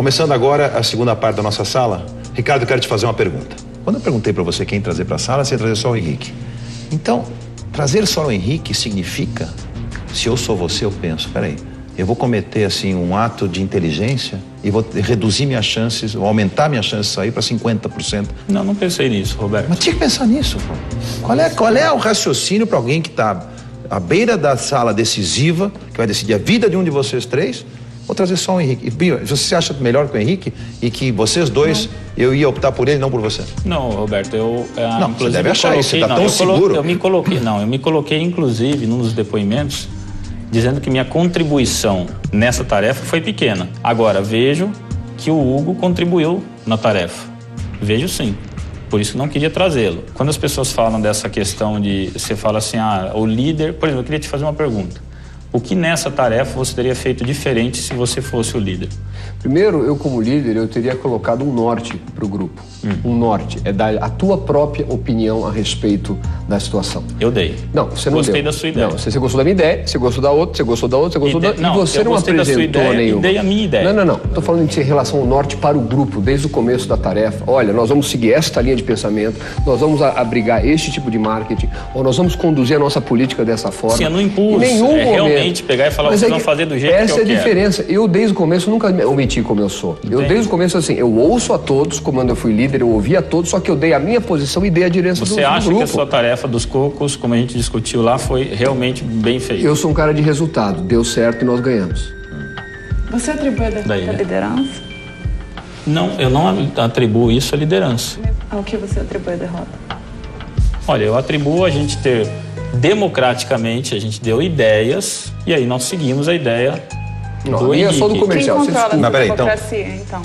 Começando agora a segunda parte da nossa sala. Ricardo, eu quero te fazer uma pergunta. Quando eu perguntei para você quem trazer para a sala, você ia trazer só o Henrique. Então, trazer só o Henrique significa, se eu sou você, eu penso, peraí, eu vou cometer assim um ato de inteligência e vou reduzir minhas chances, ou aumentar minhas chances de sair para 50%. Não pensei nisso, Roberto. Mas tinha que pensar nisso, pô. Qual é o raciocínio para alguém que está à beira da sala decisiva, que vai decidir a vida de um de vocês três? Vou trazer só o Henrique. E, Bia, você se acha melhor que o Henrique e que vocês dois, eu ia optar por ele, não por você? Não, Roberto, não, você deve achar isso, você está tão seguro. Eu me coloquei, inclusive, num dos depoimentos, dizendo que minha contribuição nessa tarefa foi pequena. Agora, vejo que o Hugo contribuiu na tarefa. Vejo sim. Por isso não queria trazê-lo. Quando as pessoas falam dessa questão de... Você fala assim, o líder... Por exemplo, eu queria te fazer uma pergunta. O que nessa tarefa você teria feito diferente se você fosse o líder? Primeiro, eu como líder, eu teria colocado um norte para o grupo. Um norte é dar a tua própria opinião a respeito da situação. Eu dei. Não, você não gostei deu. Da sua ideia. Não, você gostou da minha ideia, você gostou da outra, você gostou da outra, você gostou da outra. Não, e você não apresentou nenhuma. E dei a minha ideia. Não. Estou falando em relação ao norte para o grupo, desde o começo da tarefa. Olha, nós vamos seguir esta linha de pensamento, nós vamos abrigar este tipo de marketing, ou nós vamos conduzir a nossa política dessa forma. Sim, no impulso. Em nenhum momento. Realmente pegar e falar, vocês vão fazer do jeito que eu quero. Essa é a diferença. Eu, desde o começo, nunca me omiti como eu sou. Eu, desde o começo, assim, eu ouço a todos, como quando eu fui líder, eu ouvi a todos, só que eu dei a minha posição e dei a direção do grupo. Você acha que a sua tarefa dos cocos, como a gente discutiu lá, foi realmente bem feita? Eu sou um cara de resultado. Deu certo e nós ganhamos. Você atribui a derrota à liderança? Não, eu não atribuo isso à liderança. Ao que você atribui a derrota? Olha, eu atribuo a gente ter, democraticamente, a gente deu ideias e aí nós seguimos a ideia do Henrique. É só do comercial. Quem controla a peraí, democracia, então?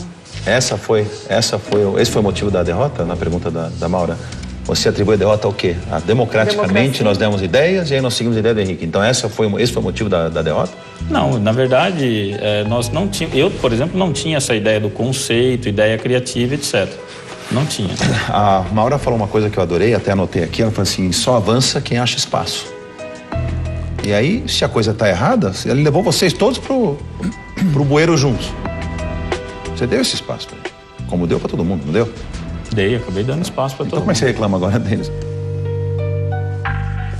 Esse foi o motivo da derrota, na pergunta da Maura? Você atribui a derrota ao quê? Democraticamente nós demos ideias e aí nós seguimos a ideia do Henrique. Então esse foi o motivo da derrota? Não, na verdade, nós não tínhamos... Eu, por exemplo, não tinha essa ideia do conceito, ideia criativa, etc. Não tinha. A Maura falou uma coisa que eu adorei, até anotei aqui, ela falou assim, só avança quem acha espaço. E aí, se a coisa está errada, ele levou vocês todos pro bueiro juntos. Você deu esse espaço, como deu para todo mundo, não deu? Dei, acabei dando espaço para todo mundo. Então como é que você reclama agora deles?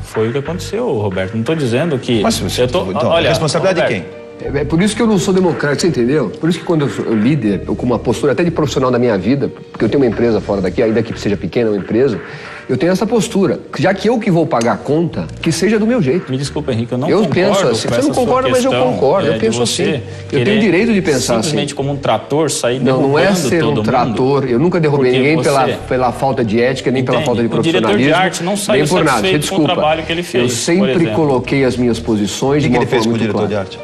Foi o que aconteceu, Roberto. Não estou dizendo que... Mas você, então, olha, a responsabilidade Roberto, de quem? É por isso que eu não sou democrático, você entendeu? Por isso que quando eu sou líder, eu com uma postura até de profissional da minha vida, porque eu tenho uma empresa fora daqui, ainda que seja pequena uma empresa, eu tenho essa postura. Já que eu que vou pagar a conta, que seja do meu jeito. Me desculpa, Henrique, eu não concordo. Eu penso assim. Você não concorda, mas eu concordo. Eu penso assim. Eu tenho o direito de pensar assim. Simplesmente como um trator sair derrubando todo mundo. Não é ser um trator. Eu nunca derrubei ninguém pela falta de ética, nem pela falta de profissionalismo. O diretor de arte não saiu satisfeito com o trabalho que ele fez. Eu sempre coloquei as minhas posições de uma forma muito clara. O que ele fez com o diretor de arte?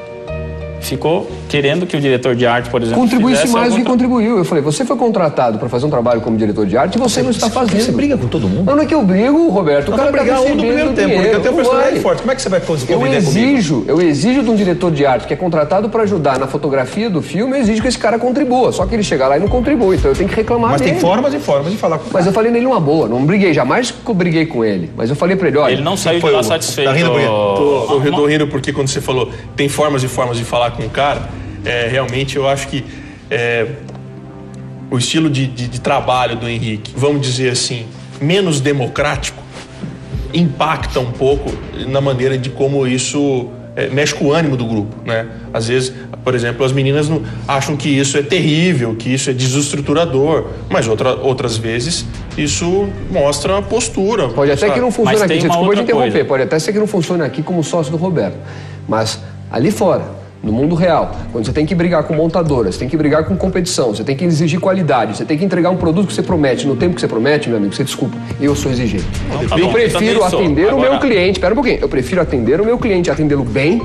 Ficou querendo que o diretor de arte, por exemplo, contribuísse mais do que contribuiu. Eu falei, você foi contratado para fazer um trabalho como diretor de arte e você não está fazendo. Você briga com todo mundo? Não é que eu brigo, Roberto. O cara vai brigar um no primeiro tempo, porque eu tenho personalidade forte. Como é que você vai conviver comigo? Eu exijo de um diretor de arte que é contratado para ajudar na fotografia do filme, eu exijo que esse cara contribua. Só que ele chega lá e não contribui, então eu tenho que reclamar dele. Mas tem formas e formas de falar com ele. Mas eu falei nele uma boa, não briguei, jamais que eu briguei com ele. Mas eu falei para ele, olha... Ele não saiu de lá satisfeito. Tá rindo, eu tô rindo porque quando você falou tem formas e formas de falar com o cara... realmente eu acho que o estilo de trabalho do Henrique, vamos dizer assim, menos democrático, impacta um pouco na maneira de como isso mexe com o ânimo do grupo, né? Às vezes, por exemplo, as meninas não acham que isso é terrível, que isso é desestruturador, mas outras vezes isso mostra a postura. Pode até que não funcione aqui, desculpa te interromper, coisa. pode até ser que não funcione aqui como sócio do Roberto, mas ali fora, no mundo real, quando você tem que brigar com montadoras, você tem que brigar com competição, você tem que exigir qualidade, você tem que entregar um produto que você promete, no tempo que você promete, meu amigo, você desculpa, eu sou exigente. Eu prefiro atender o meu cliente, espera um pouquinho, eu prefiro atender o meu cliente, atendê-lo bem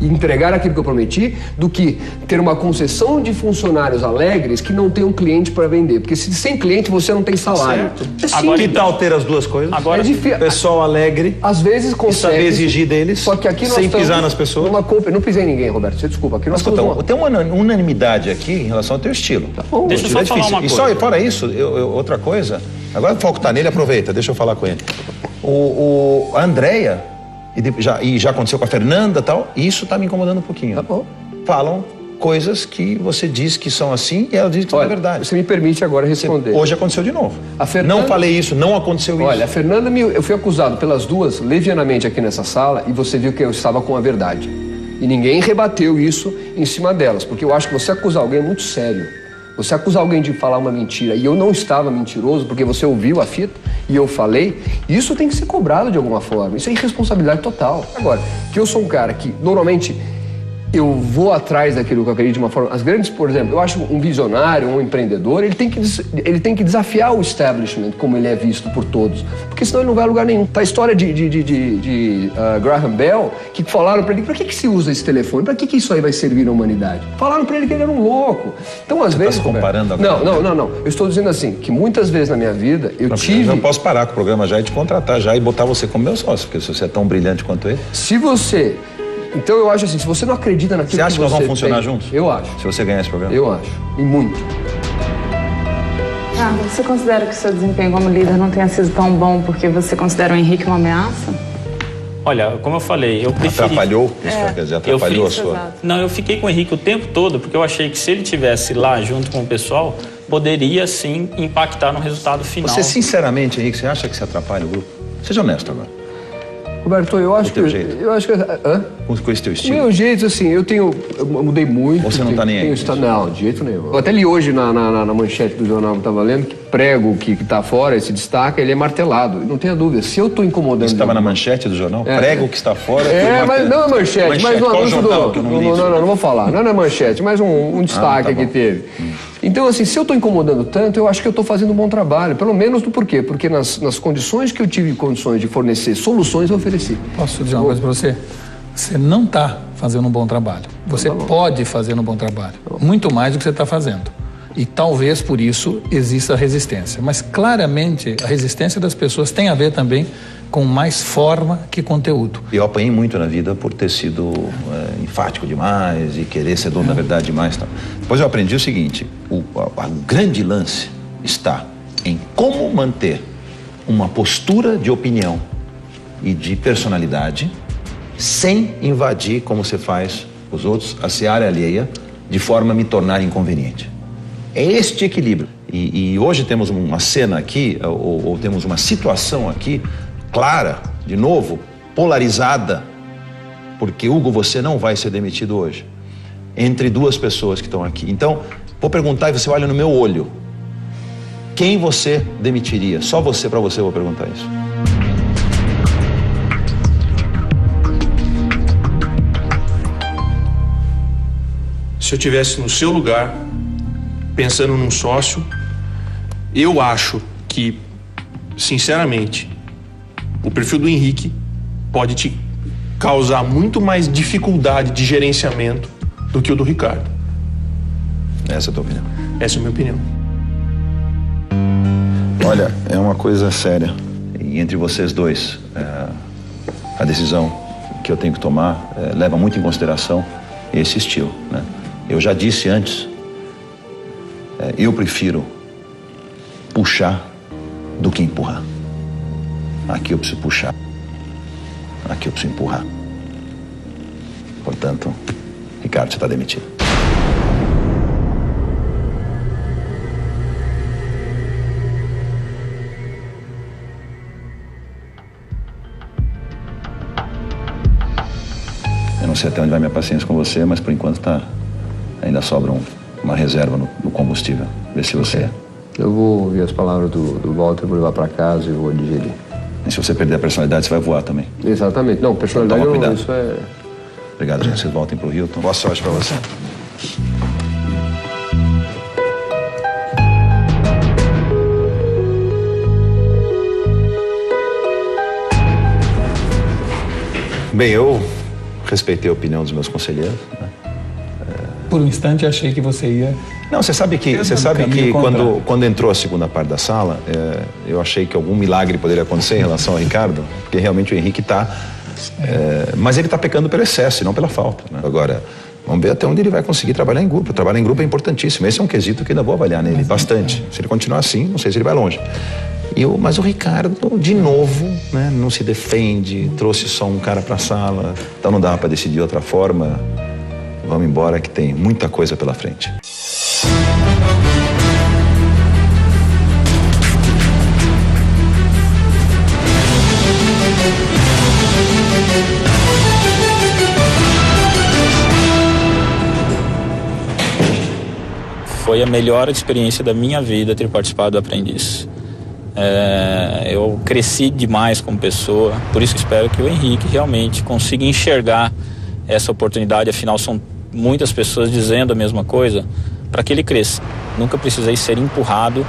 e entregar aquilo que eu prometi, do que ter uma concessão de funcionários alegres que não tem um cliente para vender. Porque sem cliente você não tem salário. Agora, que tal ter as duas coisas? Agora, é difícil. Pessoal alegre. Às vezes consegue. Saber exigir deles. Só que aqui nós sem pisar nas pessoas. Não pisei em ninguém, Roberto. Você desculpa. Aqui nós tem uma unanimidade aqui em relação ao teu estilo. Tá bom. Deixa eu só falar uma coisa. E só fora isso, outra coisa. Agora o foco tá nele, aproveita. Deixa eu falar com ele. A Andréia. E já aconteceu com a Fernanda e tal, e isso tá me incomodando um pouquinho. Tá bom. Falam coisas que você diz que são assim e ela diz que são verdade. Você me permite agora responder. Hoje aconteceu de novo. Fernanda, não falei isso, não aconteceu isso. Olha, a Fernanda, eu fui acusado pelas duas levianamente aqui nessa sala e você viu que eu estava com a verdade. E ninguém rebateu isso em cima delas, porque eu acho que você acusar alguém é muito sério. Você acusar alguém de falar uma mentira e eu não estava mentiroso porque você ouviu a fita e eu falei, isso tem que ser cobrado de alguma forma. Isso é irresponsabilidade total. Agora, que eu sou um cara que normalmente eu vou atrás daquilo que eu acredito de uma forma... As grandes, por exemplo, eu acho um visionário, um empreendedor, ele tem que desafiar o establishment como ele é visto por todos, porque senão ele não vai a lugar nenhum. Tá a história de Graham Bell, que falaram para ele, para que se usa esse telefone? Para que isso aí vai servir na humanidade? Falaram para ele que ele era um louco. Então, às vezes... Você está se comparando agora? Não. Eu estou dizendo assim, que muitas vezes na minha vida eu tive... Eu não posso parar com o programa já e te contratar já e botar você como meu sócio, porque se você é tão brilhante quanto ele... Se você... Então eu acho assim, se você não acredita naquilo que você tem... Você acha que nós vamos funcionar juntos? Eu acho. Se você ganhar esse programa? Eu acho. E muito. Você considera que o seu desempenho como líder não tenha sido tão bom porque você considera o Henrique uma ameaça? Olha, como eu falei, eu preferi... Atrapalhou? Isso quer dizer, atrapalhou a sua... Exato. Não, eu fiquei com o Henrique o tempo todo, porque eu achei que se ele estivesse lá junto com o pessoal, poderia sim impactar no resultado final. Você, sinceramente, Henrique, você acha que se atrapalha o grupo? Seja honesto agora. Roberto, eu acho que... Eu acho que... Hã? Com esse teu estilo? Meu jeito, assim, eu mudei muito. Você não tá nem aí? Não, de jeito nenhum. Eu até li hoje na manchete do jornal que eu tava lendo que prego que tá fora, se destaca, ele é martelado. Não tenha dúvida. Se eu tô incomodando... Isso estava na manchete do jornal? Prego que está fora... mas não é manchete, mas um anúncio do... Não vou falar. Não é manchete, mas um destaque que teve. Então, assim, se eu estou incomodando tanto, eu acho que eu estou fazendo um bom trabalho. Pelo menos do porquê? Porque nas condições que eu tive condições de fornecer soluções, eu ofereci. Posso dizer uma coisa para você? Você não está fazendo um bom trabalho. Você pode fazer um bom trabalho. Muito mais do que você está fazendo. E talvez por isso exista resistência. Mas claramente a resistência das pessoas tem a ver também com mais forma que conteúdo. Eu apanhei muito na vida por ter sido enfático demais e querer ser dono da verdade demais. Tá? Depois eu aprendi o seguinte, o grande lance está em como manter uma postura de opinião e de personalidade sem invadir, como você faz os outros, a seara alheia, de forma a me tornar inconveniente. É este equilíbrio. E hoje temos uma cena aqui, ou temos uma situação aqui, clara, de novo, polarizada, porque, Hugo, você não vai ser demitido hoje, entre duas pessoas que estão aqui. Então, vou perguntar e você olha no meu olho. Quem você demitiria? Só você, para você, eu vou perguntar isso. Se eu estivesse no seu lugar, pensando num sócio, eu acho que, sinceramente, o perfil do Henrique pode te causar muito mais dificuldade de gerenciamento do que o do Ricardo. Essa é a tua opinião? Essa é a minha opinião. Olha, é uma coisa séria. E entre vocês dois, a decisão que eu tenho que tomar leva muito em consideração esse estilo, né? Eu já disse antes, eu prefiro puxar do que empurrar. Aqui eu preciso puxar. Aqui eu preciso empurrar. Portanto, Ricardo, você está demitido. Eu não sei até onde vai minha paciência com você, mas por enquanto ainda sobra uma reserva no combustível. Vê se você... Eu vou ouvir as palavras do Walter, vou levar para casa e vou digerir. E se você perder a personalidade, você vai voar também. Exatamente. Não, personalidade então, não, isso é... Obrigado, gente. Vocês voltem pro Hilton. Boa sorte para você. Bem, eu respeitei a opinião dos meus conselheiros, né? Por um instante achei que você ia... Não, você sabe que quando entrou a segunda parte da sala, eu achei que algum milagre poderia acontecer em relação ao Ricardo, porque realmente o Henrique está... mas ele está pecando pelo excesso e não pela falta, né? Agora, vamos ver até onde ele vai conseguir trabalhar em grupo. Trabalhar em grupo é importantíssimo. Esse é um quesito que ainda vou avaliar nele bastante. Se ele continuar assim, não sei se ele vai longe. Mas o Ricardo, de novo, né, não se defende, trouxe só um cara para a sala, então não dava para decidir de outra forma. Vamos embora que tem muita coisa pela frente. Foi a melhor experiência da minha vida ter participado do Aprendiz. Eu cresci demais como pessoa, por isso espero que o Henrique realmente consiga enxergar essa oportunidade. Afinal, são muitas pessoas dizendo a mesma coisa, para que ele cresça. Nunca precisei ser empurrado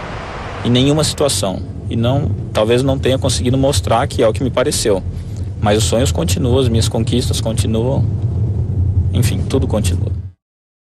em nenhuma situação e talvez não tenha conseguido mostrar que é o que me pareceu, mas os sonhos continuam, as minhas conquistas continuam, enfim, tudo continua.